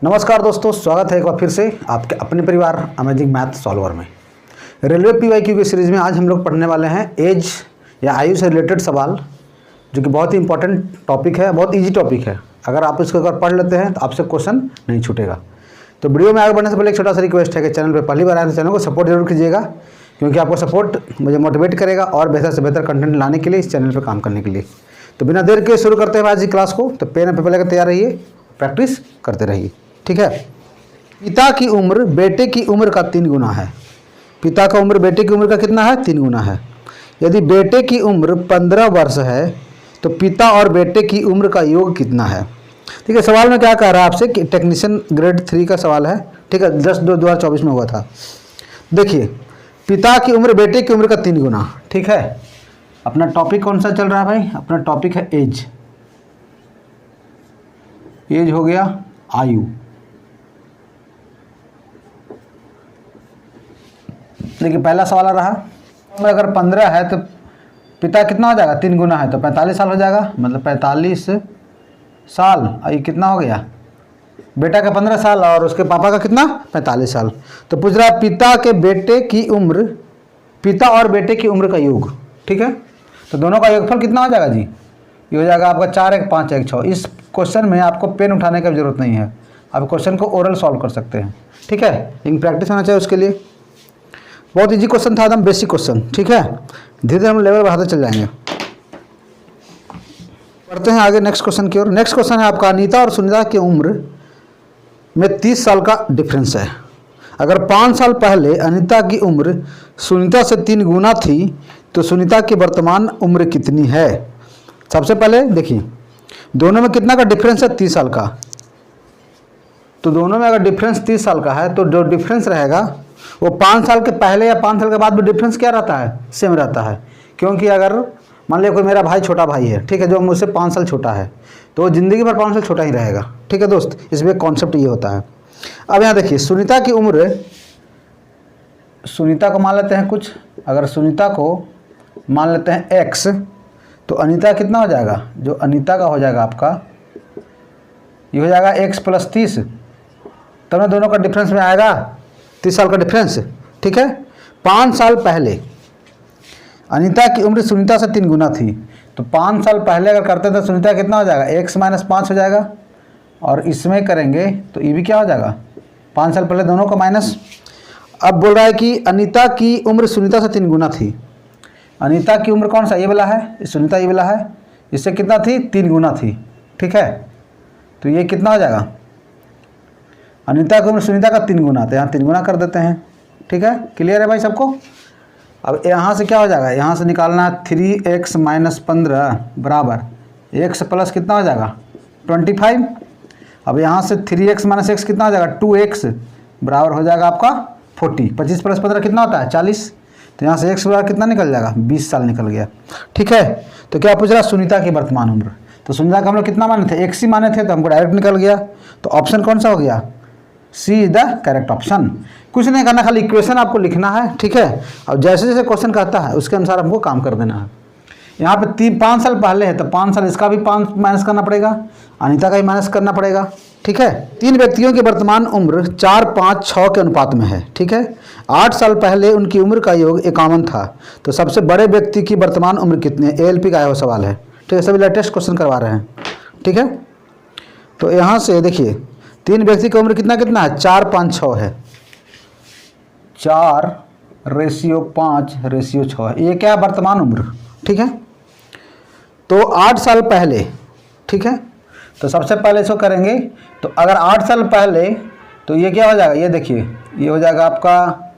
नमस्कार दोस्तों, स्वागत है एक बार फिर से आपके अपने परिवार अमेजिंग मैथ सॉल्वर में। रेलवे पीवाईक्यू की सीरीज़ में आज हम लोग पढ़ने वाले हैं एज या आयु से रिलेटेड सवाल, जो कि बहुत ही इंपॉर्टेंट टॉपिक है, बहुत इजी टॉपिक है। अगर आप इसको अगर पढ़ लेते हैं तो आपसे क्वेश्चन नहीं छूटेगा। तो वीडियो में आगे बढ़ने से पहले एक छोटा सा रिक्वेस्ट है कि चैनल पर पहली बार आए तो चैनल को सपोर्ट जरूर कीजिएगा, क्योंकि आपको सपोर्ट मुझे मोटिवेट करेगा और बेहतर से बेहतर कंटेंट लाने के लिए, इस चैनल पर काम करने के लिए। तो बिना देर के शुरू करते हैं आज की क्लास को। तो पेन और पेपर लेकर तैयार रहिए, प्रैक्टिस करते रहिए, ठीक है। पिता की उम्र बेटे की उम्र का 3 गुना है। पिता का उम्र बेटे की उम्र का कितना है? 3 गुना है। यदि बेटे की उम्र 15 वर्ष है तो पिता और बेटे की उम्र का योग कितना है? ठीक है, सवाल में क्या कह रहा है आपसे कि टेक्नीशियन ग्रेड 3 का सवाल है, ठीक है, 10/2/2024 में हुआ था। देखिए, पिता की उम्र बेटे की उम्र का 3 गुना, ठीक है। अपना टॉपिक कौन सा चल रहा है भाई? अपना टॉपिक है एज। एज हो गया आयु। देखिए, पहला सवाल आ रहा है, अगर 15 है तो पिता कितना हो जाएगा? 3 गुना है तो 45 साल हो जाएगा, मतलब 45 साल। और ये कितना हो गया? बेटा का 15 साल और उसके पापा का कितना? 45 साल। तो पूछ रहा है पिता के बेटे की उम्र, पिता और बेटे की उम्र का योग, ठीक है। तो दोनों का योगफल कितना हो जाएगा जी? ये हो जाएगा आपका 4 1 5 1 6। इस क्वेश्चन में आपको पेन उठाने की जरूरत नहीं है, आप क्वेश्चन को ओरल सॉल्व कर सकते हैं, ठीक है। लेकिन प्रैक्टिस होना चाहिए उसके लिए। बहुत इजी क्वेश्चन था, एकदम बेसिक क्वेश्चन, ठीक है। धीरे धीरे हम लेवल बढ़ाते चल जाएंगे। बढ़ते हैं आगे नेक्स्ट क्वेश्चन की ओर। नेक्स्ट क्वेश्चन है आपका, अनीता और सुनीता की उम्र में 30 साल का डिफरेंस है। अगर 5 साल पहले अनीता की उम्र सुनीता से 3 गुना थी तो सुनीता की वर्तमान उम्र कितनी है? सबसे पहले देखिए, दोनों में कितना का डिफरेंस है? 30 साल का। तो दोनों में अगर डिफरेंस 30 साल का है तो जो डिफरेंस रहेगा वो 5 साल के पहले या 5 साल के बाद भी डिफरेंस क्या रहता है? सेम रहता है। क्योंकि अगर मान लिया कोई मेरा भाई छोटा भाई है, ठीक है, जो मुझसे 5 साल छोटा है, तो वो ज़िंदगी भर 5 साल छोटा ही रहेगा, ठीक है दोस्त। इसमें कॉन्सेप्ट ये होता है। अब यहाँ देखिए, सुनीता की उम्र, सुनीता को मान लेते हैं कुछ, अगर सुनीता को मान लेते हैं x, तो अनीता कितना हो जाएगा? जो अनीता का हो जाएगा आपका, ये हो जाएगा x + 30। तब ना दोनों का डिफरेंस में आएगा 30 साल का डिफरेंस, ठीक है। 5 साल पहले अनीता की उम्र सुनीता से 3 गुना थी, तो 5 साल पहले अगर करते तो सुनीता कितना हो जाएगा? x - 5 हो जाएगा। और इसमें करेंगे तो ये भी क्या हो जाएगा? 5 साल पहले दोनों का माइनस। अब बोल रहा है कि अनीता की उम्र सुनीता से 3 गुना थी। अनीता की उम्र कौन सा? ये वाला है, सुनीता ये वाला है, इससे कितना थी? 3 गुना थी, ठीक है। तो ये कितना हो जाएगा? अनीता की उम्र सुनीता का 3 गुना, तो यहाँ 3 गुना कर देते हैं, ठीक है। क्लियर है भाई सबको? अब यहाँ से क्या हो जाएगा? यहाँ से निकालना है 3x - 15 बराबर x प्लस कितना हो जाएगा? 25। अब यहाँ से 3x - x कितना हो जाएगा? 2x बराबर हो जाएगा आपका 40। 25 + 15 कितना होता है? 40। तो यहाँ से x बराबर कितना निकल जाएगा? 20 साल निकल गया, ठीक है। तो क्या पूछ रहा? सुनीता की वर्तमान उम्र। तो सुनीता का हम लोग कितना माने थे? x ही माने थे, तो हमको डायरेक्ट निकल गया। तो ऑप्शन कौन सा हो गया? सी इज द करेक्ट ऑप्शन। कुछ नहीं करना, खाली इक्वेशन आपको लिखना है, ठीक है। और जैसे जैसे क्वेश्चन कहता है उसके अनुसार हमको काम कर देना है। यहाँ पे 5 साल पहले है तो 5 साल इसका भी 5 माइनस करना पड़ेगा, अनीता का भी माइनस करना पड़ेगा, ठीक है। 3 व्यक्तियों की वर्तमान उम्र 4 5 6 के अनुपात में है, ठीक है। 8 साल पहले उनकी उम्र का योग 51 था, तो सबसे बड़े व्यक्ति की वर्तमान उम्र कितनी है? ALP का आया हुआ सवाल है, ठीक है। सभी लेटेस्ट क्वेश्चन करवा रहे हैं, ठीक है। तो यहाँ से देखिए, 3 व्यक्ति की उम्र कितना कितना है? 4 5 6 है। 4:5:6, ये क्या है? वर्तमान उम्र, ठीक है। तो 8 साल पहले, ठीक है। तो सबसे पहले इसको करेंगे, तो अगर 8 साल पहले, तो ये क्या हो जाएगा? ये देखिए, ये हो जाएगा आपका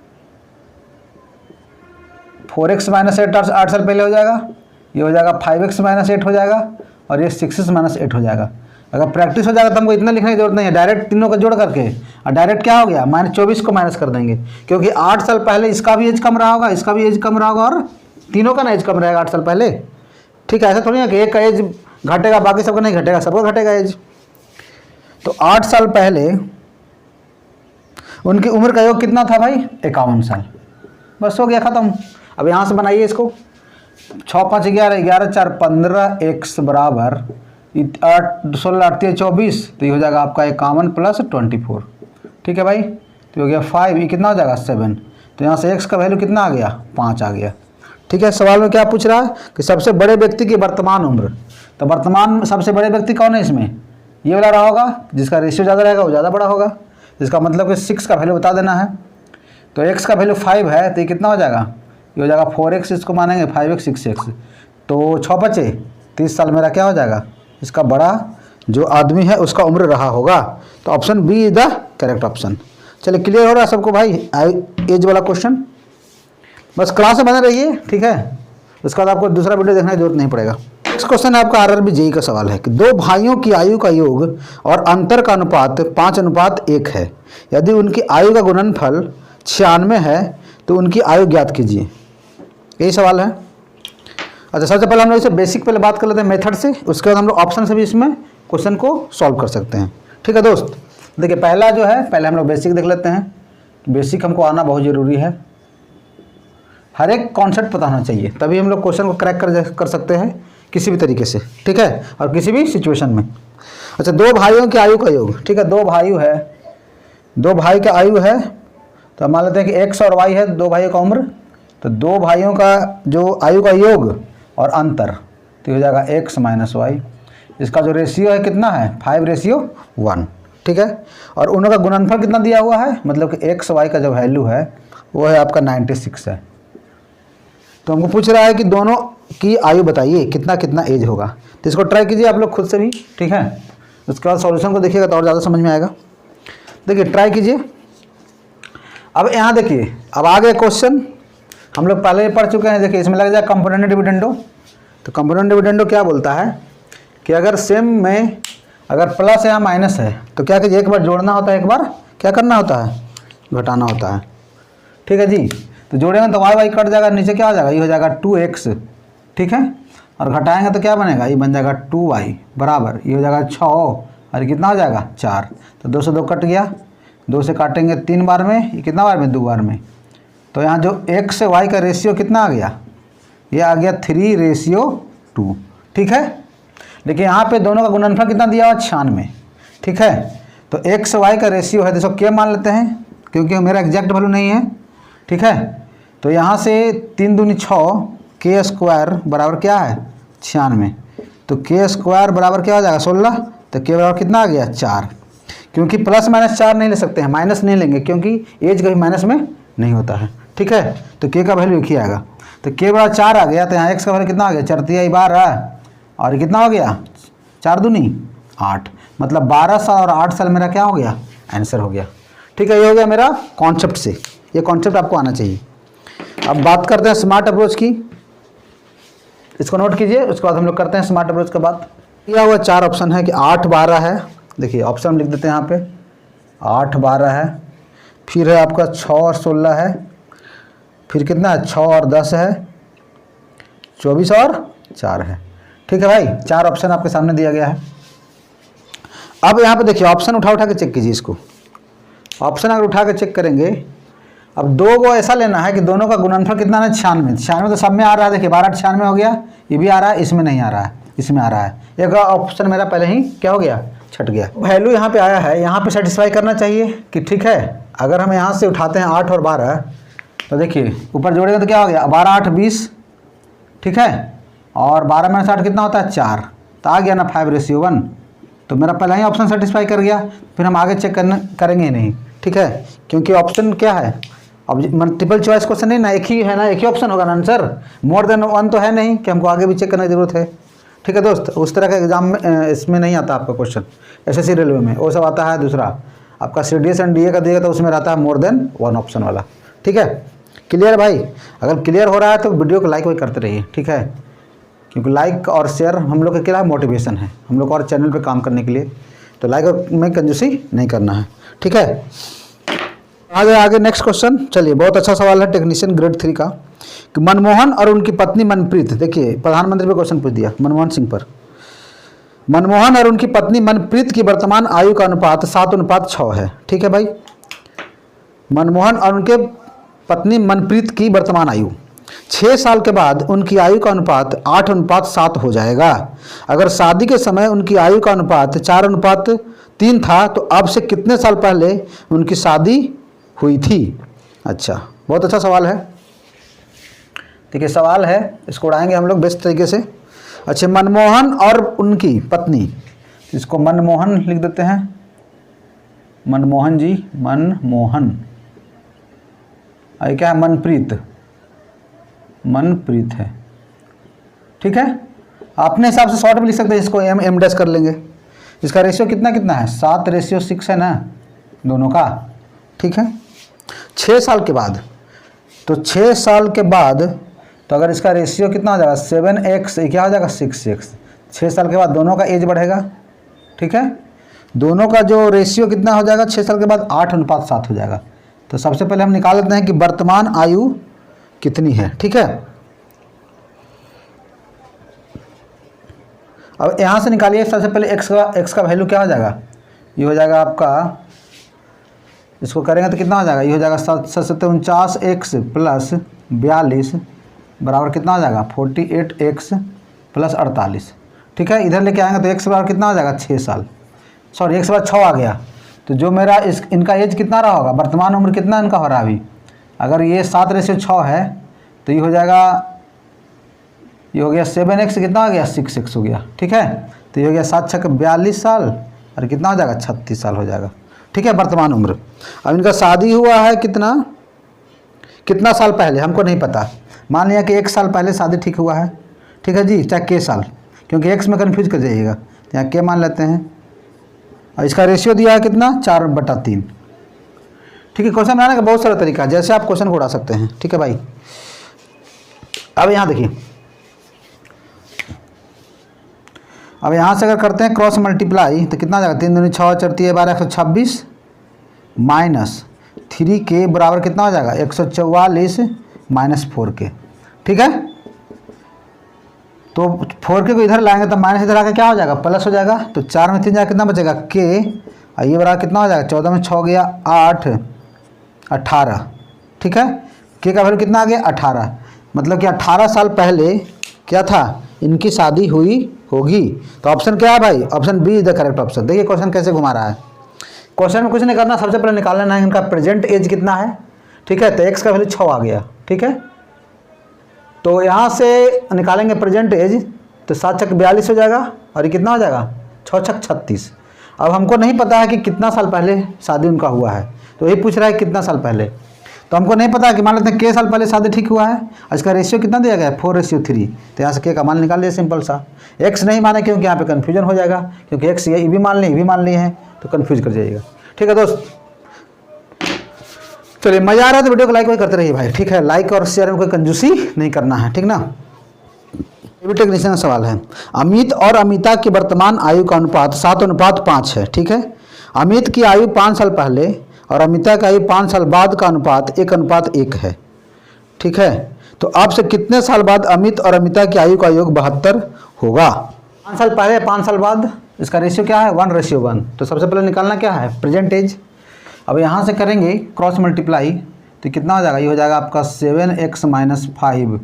4x - 8, 8 साल पहले हो जाएगा। ये हो जाएगा 5x - 8 हो जाएगा, और ये 6x - 8 हो जाएगा। अगर प्रैक्टिस हो जाएगा तो हमको इतना लिखने की जरूरत नहीं है, डायरेक्ट तीनों को जोड़ करके, और डायरेक्ट क्या हो गया? -24 को माइनस कर देंगे, क्योंकि 8 साल पहले इसका भी एज कम रहा होगा, इसका भी एज कम रहा होगा, और तीनों का ना एज कम रहेगा 8 साल पहले, ठीक है। ऐसा थोड़ी है कि एक का एज घटेगा बाकी सबका नहीं घटेगा, सबका घटेगा एज। तो 8 साल पहले उनकी उम्र का योग कितना था भाई? 51 साल। बस हो गया, ख़त्म। अब यहाँ से बनाइए इसको, 6 5 11 11 4 15 x बराबर 8 16 8 24, तो ये हो जाएगा आपका 51 + 24। ठीक है भाई, तो हो गया 5, ये कितना हो जाएगा 7। तो यहाँ से x का वैल्यू कितना आ गया 5 आ गया। ठीक है, सवाल में क्या पूछ रहा है कि सबसे बड़े व्यक्ति की वर्तमान उम्र। तो वर्तमान सबसे बड़े व्यक्ति कौन है इसमें, ये वाला रहा होगा, जिसका रेशियो ज़्यादा रहेगा वो ज़्यादा बड़ा होगा। इसका मतलब कि 6 का वैल्यू बता देना है। तो x का वैल्यू 5 है, तो ये कितना हो जाएगा, ये हो जाएगा 4x, इसको मानेंगे 5x 6x, तो 6 बचे 30 साल मेरा क्या हो जाएगा, इसका बड़ा जो आदमी है उसका उम्र रहा होगा। तो option B is the correct option. चलिए, क्लियर हो रहा है सबको भाई एज वाला क्वेश्चन। बस क्लास में बने रहिए, ठीक है, उसके बाद आपको दूसरा वीडियो देखने की जरूरत नहीं पड़ेगा। नेक्स्ट क्वेश्चन है आपका आरआरबी जेईई का सवाल है कि दो भाइयों की आयु का योग और अंतर का अनुपात 5:1 है। यदि उनकी आयु का गुणनफल 96 है तो उनकी आयु ज्ञात कीजिए। यही सवाल है। अच्छा, सबसे पहले हम लोग इसे बेसिक पहले बात कर लेते हैं मेथड से, उसके बाद हम लोग ऑप्शन से भी इसमें क्वेश्चन को सॉल्व कर सकते हैं। ठीक है दोस्त, देखिए पहला जो है, पहले हम लोग बेसिक देख लेते हैं। बेसिक हमको आना बहुत ज़रूरी है, हर एक कॉन्सेप्ट पता होना चाहिए, तभी हम लोग क्वेश्चन को क्रैक कर सकते हैं किसी भी तरीके से। ठीक है, और किसी भी सिचुएशन में। अच्छा, दो भाइयों की आयु का योग। ठीक है, दो भाई है, दो भाई का आयु है, तो मान लेते हैं कि x और y है दो भाइयों का उम्र। तो दो भाइयों का जो आयु का योग और अंतर, तो हो जाएगा x - y। इसका जो रेशियो है कितना है 5:1। ठीक है, और उनका गुणनफल कितना दिया हुआ है, मतलब कि x y का जो वैल्यू है वो है आपका 96 है। तो हमको पूछ रहा है कि दोनों की आयु बताइए, कितना कितना एज होगा। तो इसको ट्राई कीजिए आप लोग खुद से भी। ठीक है, उसके बाद सॉल्यूशन को देखिएगा तो और ज़्यादा समझ में आएगा। देखिए ट्राई कीजिए। अब यहाँ देखिए, अब आगे क्वेश्चन हम लोग पहले ही पढ़ चुके हैं। देखिए इसमें लग जाए कंपोनेंट डिविडेंडो। तो कंपोनेंट डिविडेंडो क्या बोलता है कि अगर सेम में अगर प्लस या माइनस है तो क्या कीजिए, एक बार जोड़ना होता है, एक बार क्या करना होता है, घटाना होता है। ठीक है जी, तो जोड़ेंगे तो y कट जाएगा, नीचे क्या हो जाएगा, ये हो जाएगा 2x। ठीक है, और घटाएंगे तो क्या बनेगा, ये बन जाएगा 2y बराबर, ये हो जाएगा 6 और कितना हो जाएगा 4। तो 2 से 2 कट गया, 2 से काटेंगे 3 बार में, ये कितना बार में 2 बार में। तो यहाँ जो x से y का रेशियो कितना आ गया, ये आ गया 3:2। ठीक है, देखिए यहाँ पे दोनों का गुणनफल कितना दिया हुआ 96। ठीक है, तो x y का रेशियो है, देखो क्या मान लेते हैं क्योंकि मेरा एग्जैक्ट वैल्यू नहीं है। ठीक है, तो यहाँ से 3 दूनी 6, k स्क्वायर बराबर क्या है 96। तो k स्क्वायर बराबर क्या हो जाएगा 16। तो k बराबर कितना आ गया 4, क्योंकि प्लस माइनस 4 नहीं ले सकते हैं, माइनस नहीं लेंगे क्योंकि एज कभी माइनस में नहीं होता है। ठीक है, तो k का वैल्यू एक ही आएगा। तो k बराबर 4 आ गया, तो यहाँ x का वैल्यू कितना आ गया 4 × 12 और कितना हो गया 4 दूनी 8, मतलब 12 साल और 8 साल मेरा क्या हो गया आंसर हो गया। ठीक है, ये हो गया मेरा कॉन्सेप्ट से, ये कॉन्सेप्ट आपको आना चाहिए। अब बात करते हैं स्मार्ट अप्रोच की, इसको नोट कीजिए, उसके बाद हम लोग करते हैं स्मार्ट अप्रोच का बात। दिया हुआ 4 ऑप्शन है कि 8 12 है। देखिए ऑप्शन लिख देते हैं यहाँ पे, 8 12 है, फिर है आपका 6 और 16 है, फिर कितना है 6 और 10 है, 24 और 4 है। ठीक है भाई, 4 ऑप्शन आपके सामने दिया गया है। अब यहाँ पे देखिए ऑप्शन उठा के चेक कीजिए इसको। ऑप्शन अगर उठा के चेक करेंगे, अब दो को ऐसा लेना है कि दोनों का गुणनफल कितना है 96। 96 तो सब में आ रहा है, देखिए 12 96 हो गया, ये भी आ रहा है, इसमें नहीं आ रहा है, इसमें आ रहा है। एक ऑप्शन मेरा पहले ही क्या हो गया छट गया। वैल्यू यहाँ पे आया है, यहाँ पे सेटिस्फाई करना चाहिए कि ठीक है। अगर हम यहाँ से उठाते हैं 8 और 12, तो देखिए ऊपर जोड़ेंगे तो क्या हो गया 12 8 20। ठीक है, और 12 - 8 कितना होता है 4, तो आ गया ना 5:1। तो मेरा पहला ही ऑप्शन सेटिस्फाई कर गया, फिर हम आगे चेक करेंगे ही नहीं। ठीक है, क्योंकि ऑप्शन क्या है, अब मल्टीपल चॉइस क्वेश्चन नहीं ना, एक ही है ना, एक ही ऑप्शन होगा ना आंसर, मोर देन 1 तो है नहीं कि हमको आगे भी चेक करने की जरूरत है। ठीक है दोस्त, उस तरह का एग्जाम में इसमें नहीं आता आपका क्वेश्चन, एसएससी रेलवे में वो सब आता है। दूसरा आपका CDS एंड DA का दिएगा तो उसमें रहता है मोर देन 1 ऑप्शन वाला। ठीक है, क्लियर भाई। अगर क्लियर हो रहा है तो वीडियो को लाइक भी करते रहिए। ठीक है, क्योंकि लाइक और शेयर हम लोग के क्या मोटिवेशन है, हम लोग और चैनल पे काम करने के लिए। तो लाइक में कंजूसी नहीं करना है। ठीक है, आगे नेक्स्ट क्वेश्चन। चलिए, बहुत अच्छा सवाल है टेक्नीशियन ग्रेड 3 का कि मनमोहन और उनकी पत्नी मनप्रीत, देखिए प्रधानमंत्री पे क्वेश्चन पूछ दिया मनमोहन सिंह पर। मनमोहन और उनकी पत्नी मनप्रीत की वर्तमान आयु का अनुपात 7:6 है। ठीक है भाई, मनमोहन और उनके पत्नी मनप्रीत की वर्तमान आयु 6 साल के बाद उनकी आयु का अनुपात 8:7 हो जाएगा। अगर शादी के समय उनकी आयु का अनुपात 4:3 था तो अब से कितने साल पहले उनकी शादी हुई थी? अच्छा, बहुत अच्छा सवाल है। ठीक है, सवाल है, इसको उड़ाएंगे हम लोग बेस्ट तरीके से। अच्छा, मनमोहन और उनकी पत्नी, इसको मनमोहन लिख देते हैं, मनमोहन जी, मनमोहन। ये क्या है? मनप्रीत, मनप्रीत है। ठीक है, अपने हिसाब से शॉर्ट में लिख सकते हैं, इसको एम डैश कर लेंगे। इसका रेशियो कितना कितना है? 7:6 है ना दोनों का। ठीक है, 6 साल के बाद, तो 6 साल के बाद तो अगर इसका रेशियो कितना हो जाएगा? 7x, क्या हो जाएगा? 6x। 6 साल के बाद दोनों का एज बढ़ेगा। ठीक है, दोनों का जो रेशियो कितना हो जाएगा 6 साल के बाद? 8:7 हो जाएगा। तो सबसे पहले हम निकाल लेते हैं कि वर्तमान आयु कितनी है। ठीक है, अब यहाँ से निकालिए। सबसे पहले x का वैल्यू क्या हो जाएगा? ये हो जाएगा आपका, इसको करेंगे तो कितना हो जाएगा? ये हो जाएगा 749x प्लस 42 बराबर कितना हो जाएगा? 48x plus 48। ठीक है, इधर लेके आएंगे तो x बराबर कितना हो जाएगा? 6 साल। सॉरी, x बराबर 6 आ गया। तो जो मेरा इनका एज कितना रहा होगा? वर्तमान उम्र कितना इनका हो रहा है अभी? अगर ये 7:6 है तो ये हो जाएगा, ये हो गया 7x, कितना हो गया? 6x हो गया। ठीक है, तो ये हो गया 7×6 42 साल और कितना हो जाएगा? 36 साल हो जाएगा। ठीक है, वर्तमान उम्र। अब इनका शादी हुआ है कितना साल पहले हमको नहीं पता। मान लिया कि 1 साल पहले शादी ठीक हुआ है। ठीक है जी, चाहे के साल, क्योंकि x में कन्फ्यूज कर जाइएगा, यहाँ के मान लेते हैं। और इसका रेशियो दिया है कितना? 4/3। ठीक है, क्वेश्चन बनाने का बहुत सारा तरीका है, जैसे आप क्वेश्चन को उड़ा सकते हैं। ठीक है भाई, अब यहाँ देखिए, अब यहाँ से अगर करते हैं क्रॉस मल्टीप्लाई तो कितना आ जाएगा? 3 दूनी 6, 4 3 12, 126 माइनस 3k बराबर कितना हो जाएगा? 144 माइनस 4k। ठीक है, तो 4k को इधर लाएंगे तो माइनस इधर आकर क्या हो जाएगा? प्लस हो जाएगा। तो 4 में 3 जाएगा कितना बचेगा? k, और ये बराबर कितना हो जाएगा? 14 में 6 गया 8, 18। ठीक है, k का वैल्यू कितना आ गया? 18। मतलब कि 18 साल पहले क्या था? इनकी शादी हुई होगी। तो ऑप्शन क्या है भाई? Option B is the correct option. देखिए क्वेश्चन कैसे घुमा रहा है। क्वेश्चन में कुछ नहीं करना, सबसे पहले निकाल लेना है इनका प्रेजेंट एज कितना है। ठीक है, तो x का वैल्यू 6 आ गया। ठीक है, तो यहाँ से निकालेंगे प्रेजेंट एज, तो 7×6 42 हो जाएगा और ये कितना हो जाएगा? 6×6 36। अब हमको नहीं पता है कि कितना साल पहले शादी उनका हुआ है, तो यही पूछ रहा है कितना साल पहले। तो हमको नहीं पता कि मान लेते हैं के साल पहले शादी ठीक हुआ है, इसका रेशियो कितना दिया गया है? 4:3। तो यहाँ से के का मान निकाल लिया सिंपल सा। एक्स नहीं माने क्योंकि यहाँ पे कन्फ्यूजन हो जाएगा, क्योंकि एक्स ये भी मान लिए, ये भी मान लिए हैं, तो कन्फ्यूज कर जाइएगा। ठीक है दोस्त, चलिए मज़ा आ रहा है तो वीडियो को लाइक करते रहिए भाई। ठीक है, लाइक और शेयर में कोई कंजूसी नहीं करना है। ठीक ना, ये भी टेक्नीशियन का सवाल है। अमित और अमिता की वर्तमान आयु का अनुपात 7:5 है। ठीक है, अमित की आयु 5 साल पहले और अमिता की आयु 5 साल बाद का अनुपात 1:1 है। ठीक है, तो अब से कितने साल बाद अमित और अमिता की आयु का योग 72 होगा? 5 साल पहले 5 साल बाद, इसका रेशियो क्या है? 1:1। तो सबसे पहले निकालना क्या है? Present age. अब यहाँ से करेंगे क्रॉस मल्टीप्लाई तो कितना हो जाएगा? ये हो जाएगा आपका 7x - 5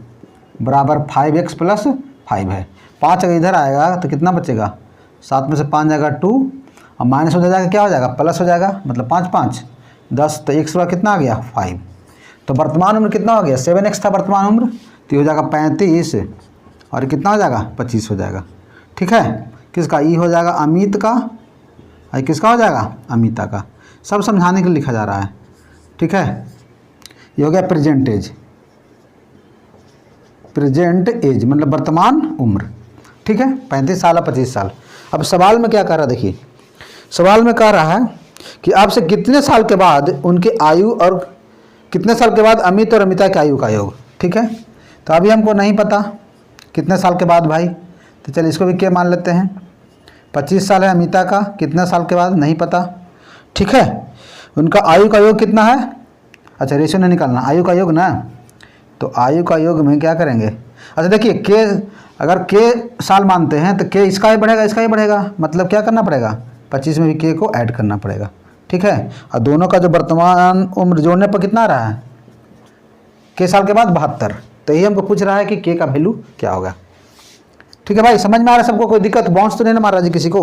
बराबर 5x + 5 है। 5 अगर इधर आएगा तो कितना बचेगा? 7 में से 5 जाएगा 2 और माइनस हो जाएगा, क्या हो जाएगा? प्लस हो जाएगा, मतलब 5 5 10, तो x बराबर कितना आ गया? 5। तो वर्तमान उम्र कितना हो गया? 7x था वर्तमान उम्र, तो ये हो जाएगा 35 और कितना हो जाएगा? 25 हो जाएगा। ठीक है, किसका? ये हो जाएगा अमित का, और किसका हो जाएगा? अमिता का। सब समझाने के लिए लिखा जा रहा है। ठीक है, ये हो गया प्रेजेंट एज। प्रेजेंट एज मतलब वर्तमान उम्र। ठीक है, 35 साल और 25 साल। अब सवाल में क्या कह रहा है? देखिए सवाल में कह रहा है कि आपसे कितने साल के बाद उनके आयु और कितने साल के बाद अमित और अमिता की आयु का योग। ठीक है, तो अभी हमको नहीं पता कितने साल के बाद भाई, तो चलिए इसको भी क्या मान लेते हैं। 25 साल है अमिता का, कितने साल के बाद नहीं पता। ठीक है, उनका आयु का योग कितना है? अच्छा रेशियो नहीं निकालना, आयु का योग ना, तो आयु का योग में क्या करेंगे? अच्छा देखिए के, अगर के साल मानते हैं तो के इसका ही बढ़ेगा, इसका ही बढ़ेगा, मतलब क्या करना पड़ेगा? 25 में भी के को ऐड करना पड़ेगा। ठीक है, और दोनों का जो वर्तमान उम्र जोड़ने पर कितना आ रहा है? के साल के बाद 72, तो यही हमको पूछ रहा है कि के का वैल्यू क्या होगा। ठीक है भाई, समझ में आ रहा है सबको? कोई दिक्कत बाउंस तो नहीं ना मार रहा जी किसी को?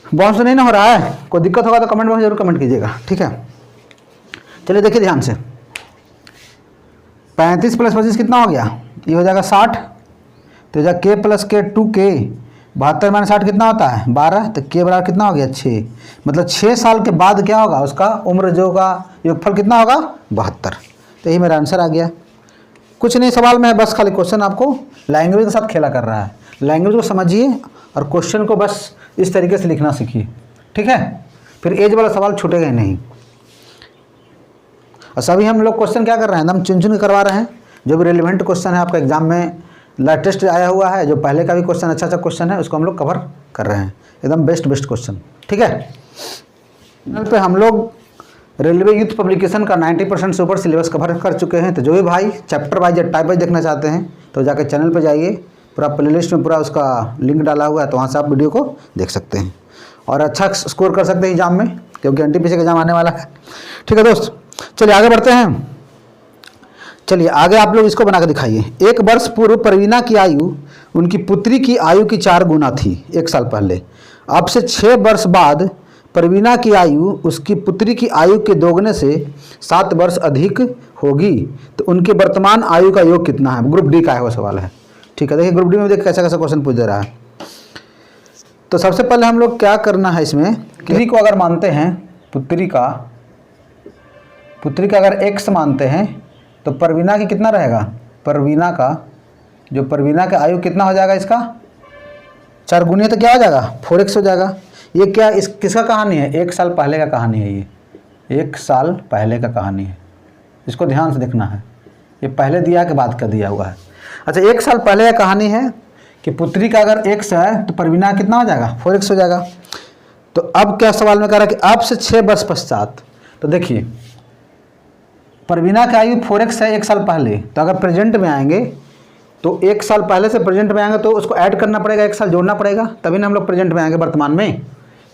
बाउंस तो नहीं ना हो रहा है? कोई दिक्कत होगा तो कमेंट बॉक्स में जरूर कमेंट कीजिएगा। ठीक है, चलिए देखिए ध्यान से, 35 + 25 कितना हो गया? ये हो जाएगा 60। तो हो जाएगा के प्लस के 2k, 72 - 60 कितना होता है? 12। तो के बराबर कितना हो गया? 6। मतलब 6 साल के बाद क्या होगा? उसका उम्र जो का योगफल कितना होगा? 72। तो यही मेरा आंसर आ गया। कुछ नहीं सवाल में है, बस खाली क्वेश्चन आपको लैंग्वेज के साथ खेला कर रहा है। लैंग्वेज को समझिए और क्वेश्चन को बस इस तरीके से लिखना सीखिए। ठीक है, फिर एज वाला सवाल छूटेगा ही नहीं। और सभी हम लोग क्वेश्चन क्या कर रहे हैं? एकदम चुन चुन के करवा रहे हैं। जो भी रेलिवेंट क्वेश्चन है आपका एग्जाम में लेटेस्ट आया हुआ है, जो पहले का भी क्वेश्चन अच्छा क्वेश्चन है, उसको हम लोग कवर कर रहे हैं, एकदम बेस्ट क्वेश्चन। ठीक है, चैनल पे हम लोग रेलवे यूथ पब्लिकेशन का 90% से ऊपर सिलेबस कवर कर चुके हैं। तो जो भी भाई चैप्टर वाइज या टाइप वाइज देखना चाहते हैं तो जाकर चैनल पर जाइए, पूरा प्लेलिस्ट में पूरा उसका लिंक डाला हुआ है, तो वहाँ से आप वीडियो को देख सकते हैं और अच्छा स्कोर कर सकते हैं एग्जाम में, क्योंकि NTPC का एग्जाम आने वाला है। ठीक है दोस्त, चलिए आगे बढ़ते हैं। चलिए आगे आप लोग इसको बना कर दिखाइए। 1 वर्ष पूर्व परवीना की आयु उनकी पुत्री की आयु की 4 गुना थी 1 साल पहले। अब से 6 वर्ष बाद परवीना की आयु उसकी पुत्री की आयु के दोगुने से 7 वर्ष अधिक होगी। तो उनके वर्तमान आयु का योग कितना है? ग्रुप डी का है वो सवाल है। ठीक है, देखिए ग्रुप डी में देखिए कैसा कैसा क्वेश्चन पूछ दे रहा है। तो सबसे पहले हम लोग क्या करना है इसमें, पुत्री को अगर मानते हैं, पुत्री का अगर x मानते हैं तो परवीना की कितना रहेगा? परवीना का आयु कितना हो जाएगा? इसका 4 गुनी तो क्या हो जाएगा? 4x हो जाएगा। ये क्या किसका कहानी है? 1 साल पहले का कहानी है। ये 1 साल पहले का कहानी है, इसको ध्यान से देखना है। ये पहले दिया के बाद का दिया हुआ है। अच्छा, 1 साल पहले का कहानी है कि पुत्री का अगर x है तो परवीना कितना हो जाएगा? 4x हो जाएगा। तो अब क्या सवाल में कह रहा है कि अब से 6 वर्ष पश्चात। तो देखिए परवीना का आयु 4x है 1 साल पहले, तो अगर प्रेजेंट में आएंगे तो 1 साल पहले से प्रेजेंट में आएंगे तो उसको ऐड करना पड़ेगा, 1 साल जोड़ना पड़ेगा, तभी ना हम लोग प्रेजेंट में आएंगे वर्तमान में।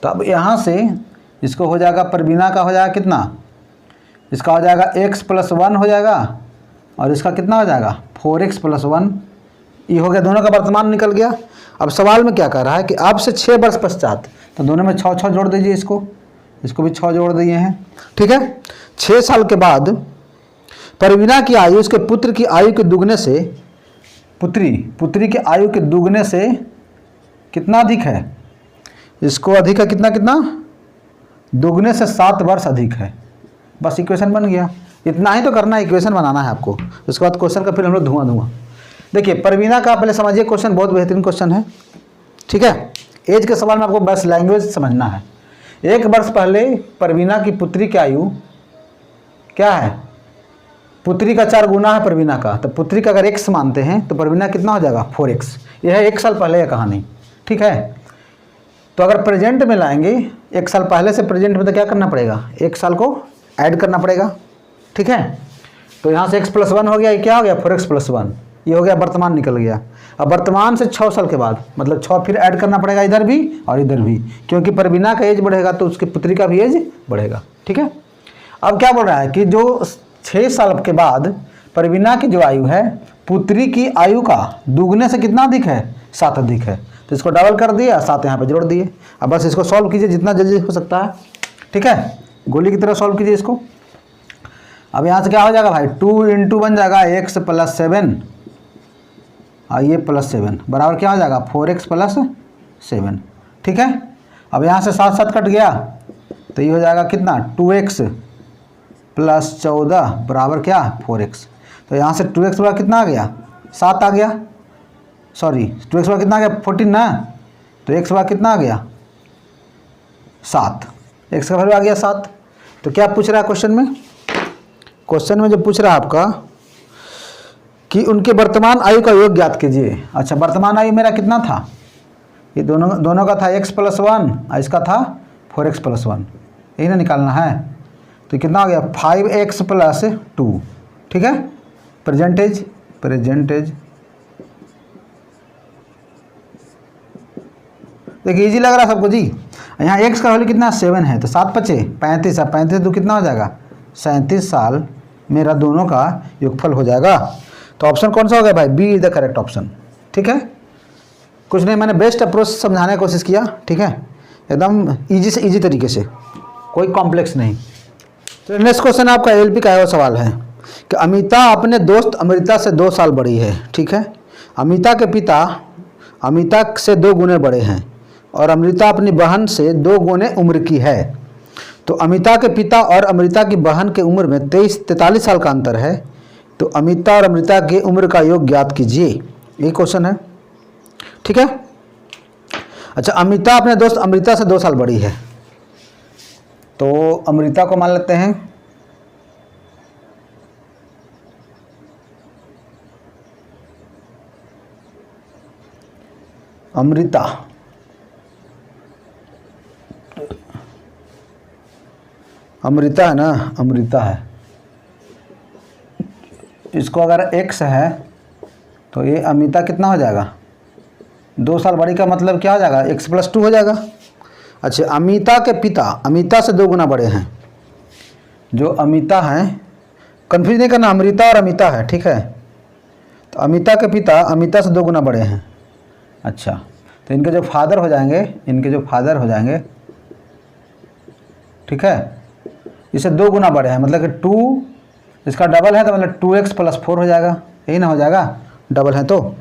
तो अब यहाँ से इसको हो जाएगा, परवीना का हो जाएगा कितना? इसका हो जाएगा x + 1 हो जाएगा, और इसका कितना हो जाएगा? 4x + 1। ये हो गया, दोनों का वर्तमान निकल गया। अब सवाल में क्या कह रहा है कि अब से 6 वर्ष पश्चात, तो दोनों में 6 जोड़ दीजिए, इसको भी 6 जोड़ दिए हैं। ठीक है, 6 साल के बाद परवीना की आयु उसके पुत्र की आयु के दुगने से, पुत्री की आयु के दुगने से कितना अधिक है? इसको अधिक है कितना? दुगने से 7 वर्ष अधिक है। बस इक्वेशन बन गया। इतना ही तो करना है, इक्वेशन बनाना है आपको। उसके बाद क्वेश्चन का फिर हम लोग धुआं। देखिए परवीना का पहले समझिए, क्वेश्चन बहुत बेहतरीन क्वेश्चन है। ठीक है, एज के सवाल में आपको बस लैंग्वेज समझना है। 1 वर्ष पहले परवीना की पुत्री की आयु क्या है? पुत्री का 4 गुना है परवीना का, तो पुत्री का अगर x मानते हैं तो परवीना कितना हो जाएगा? 4x। यह है 1 साल पहले का कहानी। ठीक है, तो अगर प्रेजेंट में लाएंगे 1 साल पहले से प्रेजेंट में, तो क्या करना पड़ेगा? 1 साल को ऐड करना पड़ेगा। ठीक है, तो यहाँ से x + 1 हो गया, ये क्या हो गया? 4x + 1। ये हो गया, वर्तमान निकल गया। अब वर्तमान से 6 साल के बाद, मतलब 6 फिर ऐड करना पड़ेगा इधर भी और इधर भी, क्योंकि परवीना का एज बढ़ेगा तो उसकी पुत्री का भी एज बढ़ेगा। ठीक है, अब क्या बोल रहा है कि जो 6 साल के बाद परवीना की जो आयु है पुत्री की आयु का दुगने से कितना अधिक है? 7 अधिक है। तो इसको डबल कर दिया, 7 यहाँ पे जोड़ दिए। अब बस इसको सॉल्व कीजिए जितना जल्दी हो सकता है। ठीक है, गोली की तरह सॉल्व कीजिए इसको। अब यहाँ से क्या हो जाएगा भाई? 2 × बन जाएगा x + 7 और ये +7 बराबर क्या हो जाएगा? 4x + 7। ठीक है, अब यहाँ से 7 कट गया तो ये हो जाएगा कितना? 2x + 14 बराबर क्या? 4x। तो यहाँ से 2x बराबर कितना आ गया? 7 आ गया। सॉरी, 2x बराबर कितना आ गया? 14 ना, तो x बराबर कितना आ गया? 7। x का वैल्यू आ गया 7। तो क्या पूछ रहा है क्वेश्चन में? क्वेश्चन में जो पूछ रहा है आपका कि उनके वर्तमान आयु का योग ज्ञात कीजिए। अच्छा, वर्तमान आयु मेरा कितना था? ये दोनों का था x + 1 और इसका था 4x + 1, यही ना निकालना है। तो कितना हो गया? 5x + 2। ठीक है, प्रेजेंटेज देखिए इजी लग रहा है सबको जी। यहाँ x का वैल्यू कितना? 7 है, तो 7 × 5 = 35 है। 35 × 2 कितना हो जाएगा? 37 साल मेरा दोनों का योगफल हो जाएगा। तो ऑप्शन कौन सा हो गया भाई? B is the correct option. ठीक है, कुछ नहीं, मैंने बेस्ट अप्रोच समझाने की कोशिश किया। ठीक है, एकदम इजी से इजी तरीके से, कोई कॉम्प्लेक्स नहीं। तो नेक्स्ट क्वेश्चन आपका एलपी का है, वो सवाल है कि अमिता अपने दोस्त अमृता से 2 साल बड़ी है। ठीक है, अमिता के पिता अमिता से 2 गुने बड़े हैं और अमृता अपनी बहन से 2 गुने उम्र की है। तो अमिता के पिता और अमृता की बहन के उम्र में 43 साल का अंतर है। तो अमिता और अमृता की उम्र का योग ज्ञात कीजिए, ये क्वेश्चन है। ठीक है, अच्छा, अमिता अपने दोस्त अमृता से 2 साल बड़ी है, तो अमृता को मान लेते हैं अमृता। अमृता है ना, अमृता है, इसको अगर x है तो ये अमिता कितना हो जाएगा? 2 साल बड़ी का मतलब क्या हो जाएगा? x+2 हो जाएगा। अच्छा, अमिता के पिता अमिता से 2 गुना बड़े हैं, जो अमिता हैं, कन्फ्यूज नहीं करना, अमृता और अमिता है। ठीक है, तो अमिता के पिता अमिता से 2 गुना बड़े हैं। अच्छा, तो इनके जो फादर हो जाएंगे, ठीक है, इसे 2 गुना बड़े हैं, मतलब कि 2, इसका डबल है तो मतलब 2x+4 हो जाएगा, यही ना हो जाएगा, डबल है तो।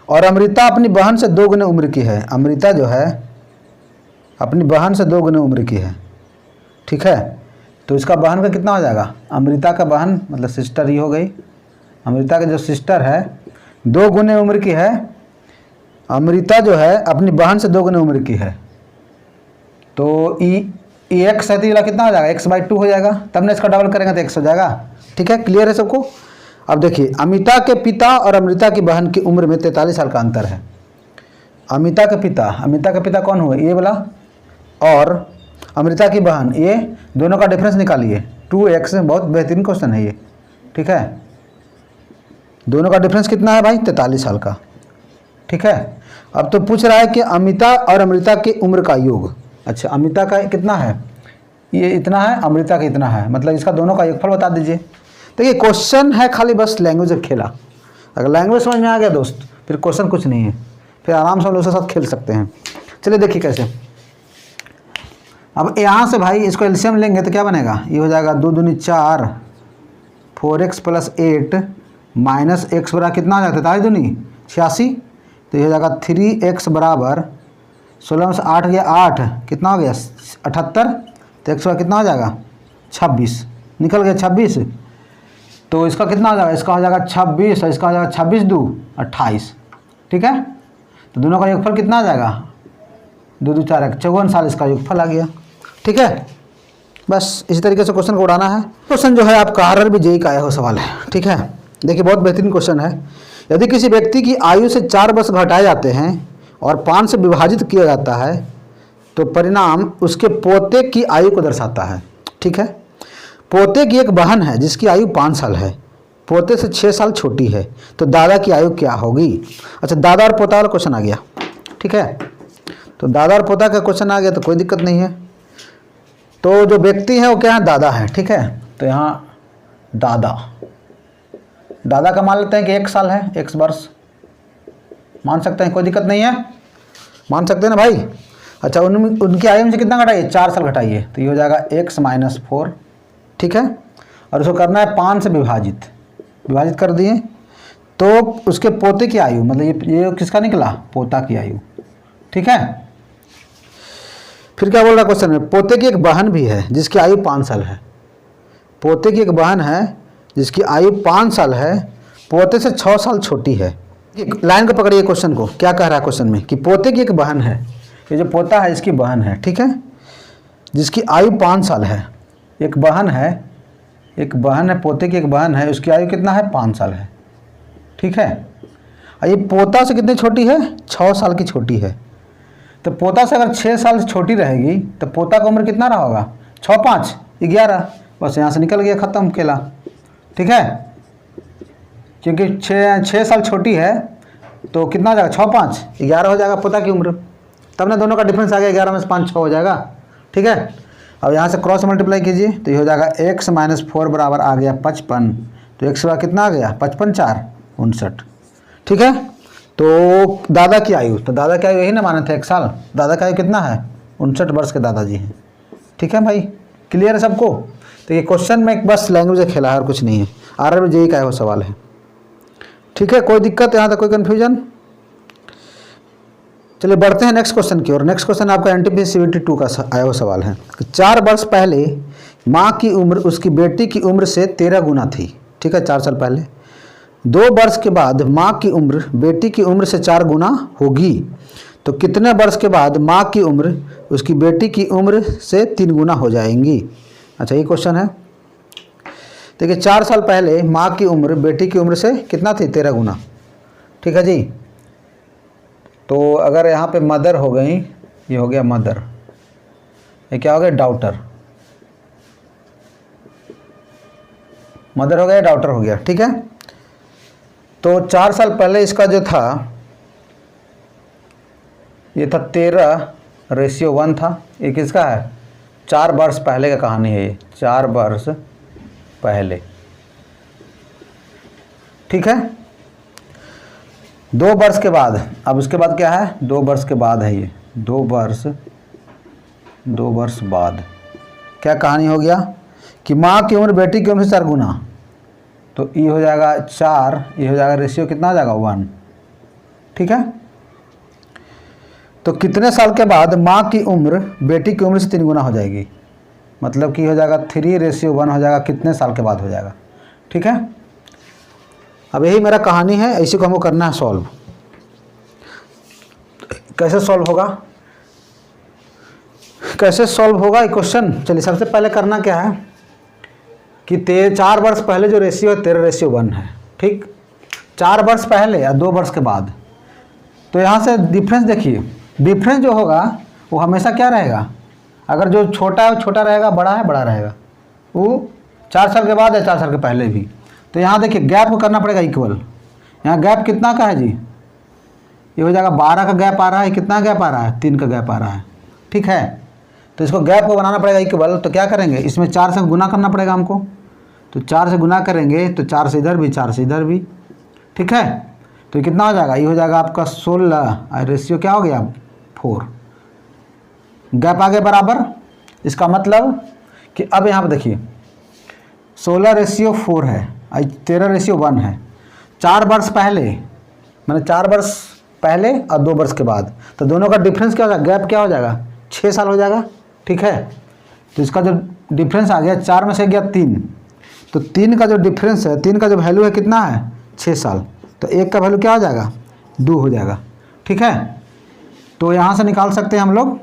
और अमृता अपनी बहन से 2 गुने उम्र की है, अमृता जो है अपनी बहन से 2 गुने उम्र की है। ठीक है, तो इसका बहन का कितना हो जाएगा? अमृता का बहन मतलब सिस्टर ही हो गई, अमृता का जो सिस्टर है 2 गुने उम्र की है, अमृता जो है अपनी बहन से 2 गुने उम्र की है। तो x है तो ये कितना हो जाएगा? x/2 हो जाएगा, तब ना इसका डबल करेंगे तो x हो जाएगा। ठीक है, क्लियर है सबको? अब देखिए, अमिता के पिता और अमृता की बहन की उम्र में 43 साल का अंतर है। अमिता के पिता कौन हुए? ये वाला, और अमृता की बहन, ये दोनों का डिफरेंस निकालिए 2x। बहुत बेहतरीन क्वेश्चन है ये। ठीक है, दोनों का डिफरेंस कितना है भाई? 43 साल का। ठीक है, अब तो पूछ रहा है कि अमिता और अमृता की उम्र का योग। अच्छा, अमिता का कितना है? ये इतना है, अमृता का इतना है, मतलब इसका दोनों का योगफल बता दीजिए। देखिए, क्वेश्चन है खाली बस लैंग्वेज का खेला। अगर लैंग्वेज समझ में आ गया दोस्त, फिर क्वेश्चन कुछ नहीं है, फिर आराम से हम लोग उसके साथ खेल सकते हैं। चलिए देखिए कैसे। अब यहाँ से भाई इसको एलसीएम लेंगे तो क्या बनेगा? ये हो जाएगा 2 दूनी 4, 4x+8 माइनस x बराबर कितना हो जाता है? 43 दूनी 86, तो ये हो जाएगा 3x बराबर 16 में से 8 गया 8, कितना हो गया? 78, तो x कितना हो जाएगा? 26, निकल गया 26। तो इसका कितना हो जाएगा? इसका हो जाएगा 26 और इसका हो जाएगा 26 2 28। ठीक है, तो दोनों का योगफल कितना आ जाएगा? 2 2 4 54 साल इसका योगफल आ गया। ठीक है, बस इसी तरीके से क्वेश्चन को उड़ाना है। क्वेश्चन जो है आपका आरआरबी जेईई का आया हुआ सवाल है। ठीक है, देखिए बहुत बेहतरीन क्वेश्चन है। यदि किसी व्यक्ति की आयु से 4 वर्ष घटाए जाते हैं और 5 से विभाजित किया जाता है तो परिणाम उसके पोते की आयु को दर्शाता है। ठीक है, पोते की एक बहन है जिसकी आयु 5 साल है, पोते से 6 साल छोटी है, तो दादा की आयु क्या होगी? अच्छा, दादा और पोता वाला क्वेश्चन आ गया। ठीक है, तो दादा और पोता का क्वेश्चन आ गया तो कोई दिक्कत नहीं है। तो जो व्यक्ति है वो क्या है? दादा है। ठीक है, तो यहाँ दादा का मान लेते हैं कि 1 साल है, 1 वर्ष मान सकते हैं, कोई दिक्कत नहीं है, मान सकते हैं ना भाई। अच्छा, उनकी आयु में से कितना घटाइए? 4 साल घटाइए, तो ये हो जाएगा x - 4। ठीक है, और उसको करना है 5 से विभाजित कर दिए, तो उसके पोते की आयु, मतलब ये किसका निकला? पोता की आयु। ठीक है, फिर क्या बोल रहा क्वेश्चन में? पोते की एक बहन भी है जिसकी आयु 5 साल है, पोते की एक बहन है जिसकी आयु 5 साल है, पोते से 6 साल छोटी है। लाइन को पकड़िए क्वेश्चन को, क्या कह रहा है क्वेश्चन में कि पोते की एक बहन है, ये जो पोता है इसकी बहन है। ठीक है, जिसकी आयु 5 साल है, एक बहन है, पोते की एक बहन है, उसकी आयु कितना है? 5 साल है। ठीक है, और ये पोता से कितनी छोटी है? 6 साल की छोटी है। तो पोता से अगर 6 साल से छोटी रहेगी तो पोता का उम्र कितना रहा होगा? 6 5 11, बस यहाँ से निकल गया, ख़त्म केला। ठीक है, क्योंकि 6 साल छोटी है तो कितना हो जाएगा? 6 5 11 हो जाएगा पोता की उम्र, तब ना दोनों का डिफरेंस आ गया, 11 में से 5 6 हो जाएगा। ठीक है, अब यहाँ से क्रॉस मल्टीप्लाई कीजिए तो ये हो जाएगा x माइनस 4 बराबर आ गया 55। तो x बराबर कितना आ गया 55 4 59। ठीक है, तो दादा की आयु, तो दादा की आयु यही ना माने थे 1 साल, दादा की आयु कितना है 59 वर्ष के दादाजी हैं। ठीक है भाई, क्लियर है सबको। तो ये क्वेश्चन में एक बस लैंग्वेज खेला है और कुछ नहीं है, आरआरबी जेईई का वो सवाल है। ठीक है, कोई दिक्कत यहाँ तक, कोई कन्फ्यूजन? चलिए बढ़ते हैं नेक्स्ट क्वेश्चन की ओर। नेक्स्ट क्वेश्चन आपका एनटीपीसी सीबीटी 2 का आया हुआ सवाल है। 4 वर्ष पहले माँ की उम्र उसकी बेटी की उम्र से 13 गुना थी। ठीक है, 4 साल पहले। 2 वर्ष के बाद माँ की उम्र बेटी की उम्र से 4 गुना होगी, तो कितने वर्ष के बाद माँ की उम्र उसकी बेटी की उम्र से 3 गुना हो जाएंगी? अच्छा, ये क्वेश्चन है। देखिए, 4 साल पहले माँ की उम्र बेटी की उम्र से कितना थी 13 गुना। ठीक है जी, तो अगर यहाँ पे मदर हो गई, ये हो गया मदर, ये क्या हो गया डॉटर, मदर हो गया डॉटर हो गया। ठीक है, तो 4 साल पहले इसका जो था ये था 13:1 था। ये किसका है? 4 वर्ष पहले का कहानी है ये, 4 वर्ष पहले। ठीक है, 2 वर्ष के बाद, अब उसके बाद क्या है 2 वर्ष के बाद है ये, 2 वर्ष बाद क्या कहानी हो गया कि माँ की उम्र बेटी की उम्र से 4 गुना, तो ये हो जाएगा 4, ये हो जाएगा रेशियो कितना आ जाएगा 1। ठीक है, तो कितने साल के बाद माँ की उम्र बेटी की उम्र से 3 गुना हो जाएगी, मतलब कि हो जाएगा 3:1 हो जाएगा, कितने साल के बाद हो जाएगा। ठीक है, अब यही मेरा कहानी है, इसी को हमको करना है सॉल्व। कैसे सॉल्व होगा, कैसे सॉल्व होगा ये क्वेश्चन? चलिए, सबसे पहले करना क्या है कि 4 वर्ष पहले जो रेशियो है 13:1 है। ठीक, 4 वर्ष पहले या 2 वर्ष के बाद, तो यहाँ से डिफरेंस देखिए, डिफरेंस जो होगा वो हमेशा क्या रहेगा, अगर जो छोटा है वो छोटा रहेगा, बड़ा है बड़ा रहेगा, वो 4 साल के बाद है 4 साल के पहले भी। तो यहाँ देखिए गैप को करना पड़ेगा इक्वल। यहाँ गैप कितना का है जी, ये हो जाएगा 12 का गैप आ रहा है, कितना गैप आ रहा है 3 का गैप आ रहा है। ठीक है, तो इसको गैप को बनाना पड़ेगा इक्वल, तो क्या करेंगे इसमें 4 से गुना करना पड़ेगा हमको, तो 4 से गुना करेंगे तो 4 से इधर भी 4 से इधर भी। ठीक है, तो कितना हो जाएगा, ये हो जाएगा आपका 16 और रेशियो क्या हो गया 4, गैप आगे बराबर। इसका मतलब कि अब यहाँ पर देखिए 16:4 है, 13:1 है। 4 वर्ष पहले मैंने 4 वर्ष पहले और 2 वर्ष के बाद, तो दोनों का डिफरेंस क्या हो जाएगा, गैप क्या हो जाएगा 6 साल हो जाएगा। ठीक है, तो इसका जो डिफरेंस आ गया 4 में से गया 3, तो 3 का जो डिफरेंस है, 3 का जो वैल्यू है कितना है 6 साल, तो 1 का वैल्यू क्या हो जाएगा 2 हो जाएगा। ठीक है, तो यहाँ से निकाल सकते हैं हम लोग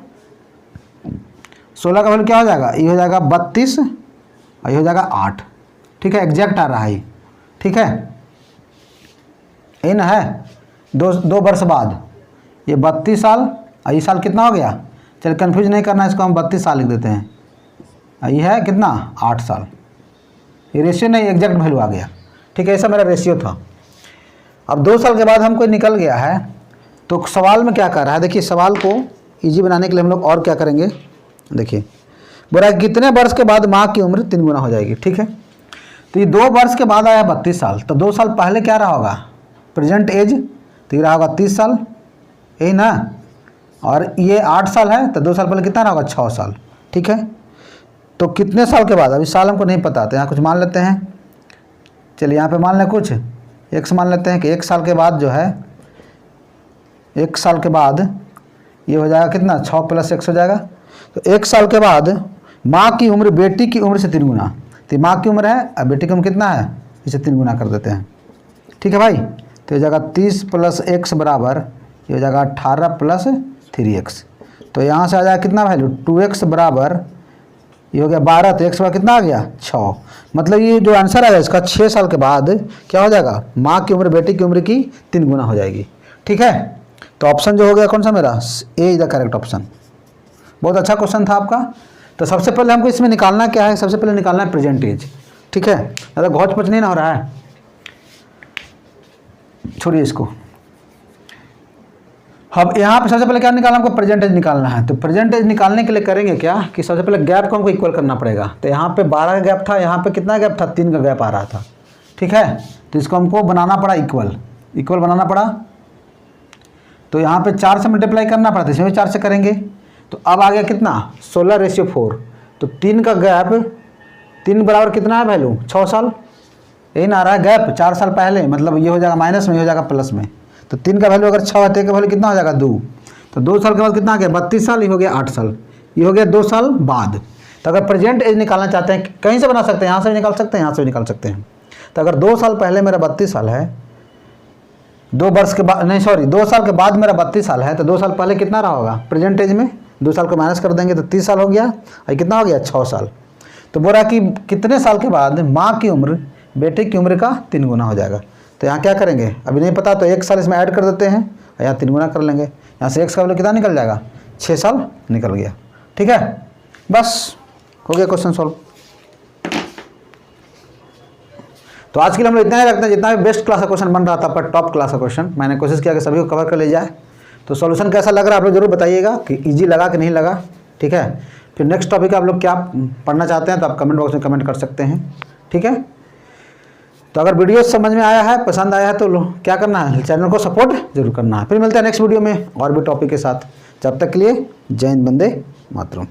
16 का वैल्यू क्या हो जाएगा, ये हो जाएगा 32 और ये हो जाएगा 8। ठीक है, एग्जैक्ट आ रहा है। ठीक है, यही ना है, 2 वर्ष बाद ये 32 साल और ये साल कितना हो गया, चलिए कंफ्यूज नहीं करना, इसको हम 32 साल लिख देते हैं, और ये है कितना 8 साल। ये रेशियो नहीं, एग्जैक्ट वैल्यू आ गया। ठीक है, ऐसा मेरा रेशियो था। अब 2 साल के बाद हमको निकल गया है, तो सवाल में क्या कर रहा है, देखिए सवाल को ईजी बनाने के लिए हम लोग और क्या करेंगे, देखिए बोल रहा है कितने वर्ष के बाद माँ की उम्र 3 गुना हो जाएगी। ठीक है, तो ये 2 वर्ष के बाद आया 32 साल, तो 2 साल पहले क्या रहा होगा प्रेजेंट एज, तो ये रहा होगा 30 साल, यही ना, और ये 8 साल है, तो 2 साल पहले कितना रहा होगा 6 साल। ठीक है, तो कितने साल के बाद, अभी साल हमको नहीं पता, तो यहाँ कुछ मान लेते हैं। चलिए यहाँ पे मान लें कुछ x मान लेते हैं कि 1 साल के बाद जो है, 1 साल के बाद ये हो जाएगा कितना 6 + x हो जाएगा, तो 1 साल के बाद माँ की उम्र बेटी की उम्र से 3 गुना, तो माँ की उम्र है और बेटी की उम्र कितना है, इसे 3 गुना कर देते हैं। ठीक है भाई, तो ये जाएगा 30 + x बराबर, ये हो जाएगा 18 + 3x, तो यहाँ से आ जाएगा कितना वैल्यू 2x बराबर, ये हो गया 12, तो x बराबर कितना आ गया 6। मतलब ये जो आंसर आएगा इसका 6 साल के बाद क्या हो जाएगा, माँ की उम्र बेटी की उम्र की 3 गुना हो जाएगी। ठीक है, तो ऑप्शन जो हो गया कौन सा मेरा, ए इज द करेक्ट ऑप्शन। बहुत अच्छा क्वेश्चन था आपका। तो सबसे पहले हमको इसमें निकालना क्या है, सबसे पहले निकालना है प्रेजेंट एज। ठीक है, ज़्यादा घोच पच नहीं ना हो रहा है, छोड़िए इसको। अब यहाँ पे सबसे पहले क्या निकालना, हमको प्रेजेंट एज निकालना है। तो प्रेजेंट एज निकालने के लिए करेंगे क्या कि सबसे पहले गैप को हमको इक्वल करना पड़ेगा। तो यहाँ पे 12 का गैप था, यहाँ पे कितना गैप था, 3 का गैप आ रहा था, ठीक है। तो इसको हमको बनाना पड़ा इक्वल बनाना पड़ा। तो यहाँ पे 4 से मल्टीप्लाई करना पड़ा, तो इसमें 4 से करेंगे। तो अब आ गया कितना, 16:4। तो 3 का गैप, 3 बराबर कितना है वैल्यू, 6 साल। यही ना आ रहा है गैप 4 साल पहले, मतलब ये हो जाएगा माइनस में, ये हो जाएगा प्लस में। तो 3 का वैल्यू अगर 6 है तो का वैल्यू कितना हो जाएगा 2। तो 2 साल के बाद कितना आ गया 32 साल, ये हो गया 8 साल, ये हो गया 2 साल बाद। तो अगर प्रेजेंट एज निकालना चाहते हैं कहीं से बना सकते हैं, यहाँ से भी निकाल सकते हैं, यहाँ से भी निकाल सकते हैं। तो अगर 2 साल पहले मेरा 32 साल है, 2 वर्ष के बाद नहीं सॉरी 2 साल के बाद मेरा 32 साल है, तो 2 साल पहले कितना रहा होगा प्रेजेंट एज में, 2 साल को माइनस कर देंगे तो 30 साल हो गया, और कितना हो गया 6 साल। तो बोल रहा कि कितने साल के बाद माँ की उम्र बेटे की उम्र का 3 गुना हो जाएगा। तो यहाँ क्या करेंगे, अभी नहीं पता तो 1 साल इसमें ऐड कर देते हैं, और यहाँ 3 गुना कर लेंगे। यहाँ से x का वैल्यू कितना निकल जाएगा, 6 साल निकल गया, ठीक है। बस हो गया क्वेश्चन सॉल्व। तो आज के लिए हम लोग इतना ही रखते हैं, जितना भी बेस्ट क्लास का क्वेश्चन बन रहा था पर टॉप क्लास का क्वेश्चन मैंने कोशिश किया कि सभी को कवर कर ले जाए। तो सॉल्यूशन कैसा लग रहा है आप लोग जरूर बताइएगा कि इजी लगा कि नहीं लगा, ठीक है। फिर नेक्स्ट टॉपिक आप लोग क्या पढ़ना चाहते हैं तो आप कमेंट बॉक्स में कमेंट कर सकते हैं, ठीक है। तो अगर वीडियो समझ में आया है, पसंद आया है, तो क्या करना है, चैनल को सपोर्ट जरूर करना है। फिर मिलते हैं नेक्स्ट वीडियो में और भी टॉपिक के साथ। जब तक के लिए जय हिंद, वंदे मातरम।